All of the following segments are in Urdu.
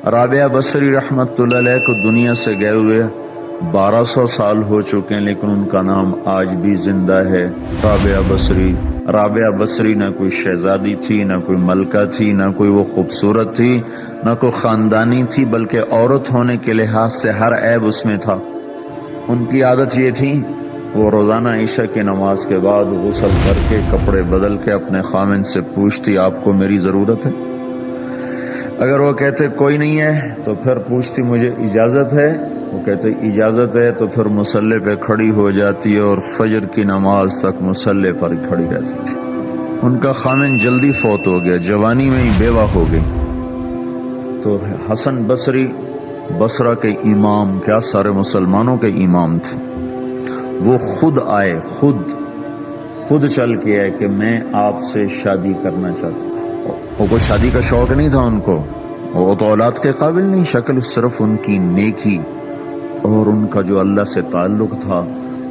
رابعہ بصری رحمت اللہ علیہ کو دنیا سے گئے ہوئے 1200 سال ہو چکے ہیں، لیکن ان کا نام آج بھی زندہ ہے، رابعہ بصری۔ رابعہ بصری نہ کوئی شہزادی تھی، نہ کوئی ملکہ تھی، نہ کوئی وہ خوبصورت تھی، نہ کوئی خاندانی تھی، بلکہ عورت ہونے کے لحاظ سے ہر عیب اس میں تھا۔ ان کی عادت یہ تھی، وہ روزانہ عشاء کی نماز کے بعد غسل کر کے کپڑے بدل کے اپنے خامن سے پوچھتی آپ کو میری ضرورت ہے؟ اگر وہ کہتے کوئی نہیں ہے تو پھر پوچھتی مجھے اجازت ہے؟ وہ کہتے اجازت ہے تو پھر مصلی پہ کھڑی ہو جاتی اور فجر کی نماز تک مصلی پر کھڑی رہتی تھی۔ ان کا خامن جلدی فوت ہو گیا، جوانی میں ہی بیوہ ہو گئی۔ تو حسن بصری بصرہ کے امام، کیا سارے مسلمانوں کے امام تھے، وہ خود آئے، خود چل کے آئے کہ میں آپ سے شادی کرنا چاہتا ہوں۔ وہ کوئی شادی کا شوق نہیں تھا ان کو، وہ تو اولاد کے قابل نہیں، شکل صرف ان کی نیکی اور ان کا جو اللہ سے تعلق تھا،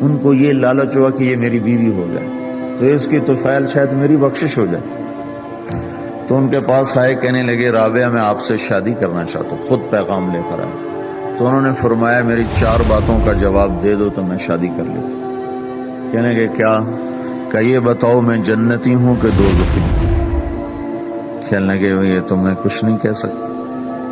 ان کو یہ لالچ ہوا کہ یہ میری بیوی ہو جائے تو اس کی طفیل شاید میری بخشش ہو جائے۔ تو ان کے پاس آئے، کہنے لگے رابعہ میں آپ سے شادی کرنا چاہتا ہوں، خود پیغام لے کر آئے۔ تو انہوں نے فرمایا میری 4 باتوں کا جواب دے دو تو میں شادی کر لیتا۔ کہنے لگے کیا؟ کہ یہ بتاؤ میں جنتی ہوں کہ دوزخی ہوں؟ کہنے لگے یہ تو میں کچھ نہیں کہہ سکتا۔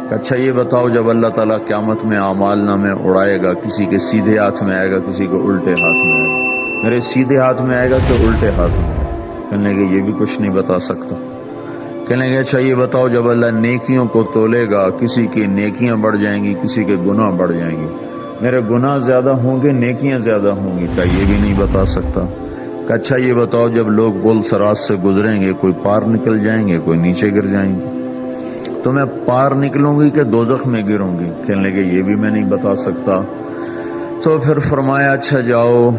کہ اچھا یہ بتاؤ جب اللہ تعالیٰ قیامت میں اعمال نامے اڑائے گا، کسی کے سیدھے ہاتھ میں آئے گا، کسی کو الٹے ہاتھ میں آئے گا، میرے سیدھے ہاتھ میں آئے گا کہ الٹے ہاتھ میں آئے گا؟ کہنے لگے یہ بھی کچھ نہیں بتا سکتا۔ کہنے لگے اچھا یہ بتاؤ جب اللہ نیکیوں کو تولے گا، کسی کی نیکیاں بڑھ جائیں گی، کسی کے گناہ بڑھ جائیں گے، میرے گناہ زیادہ ہوں گے نیکیاں زیادہ ہوں گی؟ کہ یہ بھی نہیں بتا سکتا۔ کہ اچھا یہ بتاؤ جب لوگ پل صراط سے گزریں گے، کوئی پار نکل جائیں گے، کوئی نیچے گر جائیں گے، تو میں پار نکلوں گی کہ دوزخ میں گروں گی؟ کہنے لگے یہ بھی میں نہیں بتا سکتا۔ تو پھر فرمایا اچھا جاؤ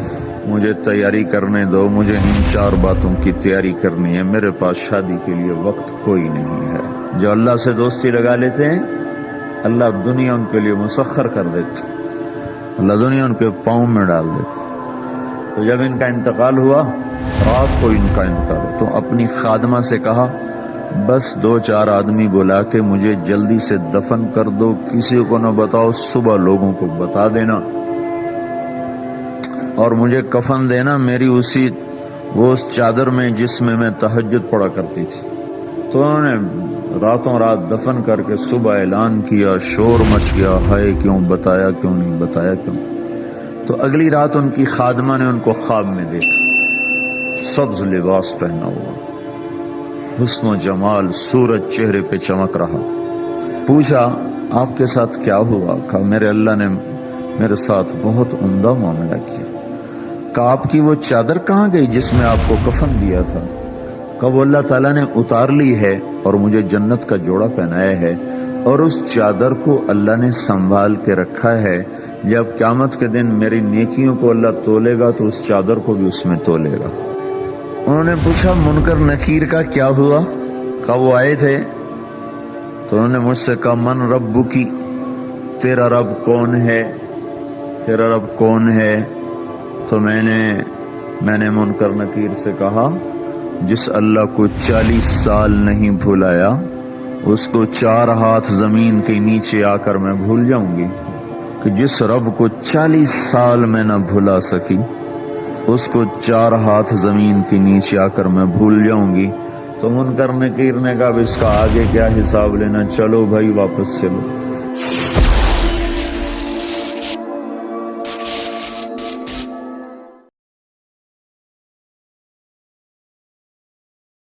مجھے تیاری کرنے دو، مجھے ان 4 باتوں کی تیاری کرنی ہے، میرے پاس شادی کے لیے وقت کوئی نہیں ہے۔ جو اللہ سے دوستی لگا لیتے ہیں اللہ دنیا ان کے لیے مسخر کر دیتے، اللہ دنیا ان کے پاؤں میں ڈال دیتے۔ تو جب ان کا انتقال ہوا، رات کو ان کا انتقال ہوا، تو اپنی خادمہ سے کہا بس 2-4 آدمی بلا کے مجھے جلدی سے دفن کر دو، کسی کو نہ بتاؤ، صبح لوگوں کو بتا دینا، اور مجھے کفن دینا میری اس چادر میں جس میں میں تہجد پڑھا کرتی تھی۔ تو انہوں نے راتوں رات دفن کر کے صبح اعلان کیا، شور مچ گیا، ہائے کیوں بتایا، کیوں نہیں بتایا، کیوں؟ تو اگلی رات ان کی خادمہ نے ان کو خواب میں دیکھا، سبز لباس پہنا ہوا، حسن و جمال، سورج چہرے پہ چمک رہا۔ پوچھا آپ کے ساتھ کیا ہوا؟ کہا میرے اللہ نے میرے ساتھ بہت عمدہ معاملہ کیا۔ کہا آپ کی وہ چادر کہاں گئی جس میں آپ کو کفن دیا تھا؟ کہا وہ اللہ تعالیٰ نے اتار لی ہے اور مجھے جنت کا جوڑا پہنایا ہے، اور اس چادر کو اللہ نے سنبھال کے رکھا ہے، جب قیامت کے دن میری نیکیوں کو اللہ تولے گا تو اس چادر کو بھی اس میں تولے گا۔ انہوں نے پوچھا منکر نکیر کا کیا ہوا؟ کہا وہ آئے تھے تو انہوں نے مجھ سے کہا من ربکی، تیرا رب کون ہے، تیرا رب کون ہے؟ تو میں نے منکر نکیر سے کہا جس اللہ کو 40 سال نہیں بھلایا اس کو 4 ہاتھ زمین کے نیچے آ کر میں بھول جاؤں گی؟ کہ جس رب کو 40 سال میں نہ بھلا سکی اس کو 4 ہاتھ زمین کے نیچے آ کر میں بھول جاؤں گی؟ تو منکر نکیر نے کہا اس کا آگے کیا حساب لینا، چلو بھائی واپس چلو۔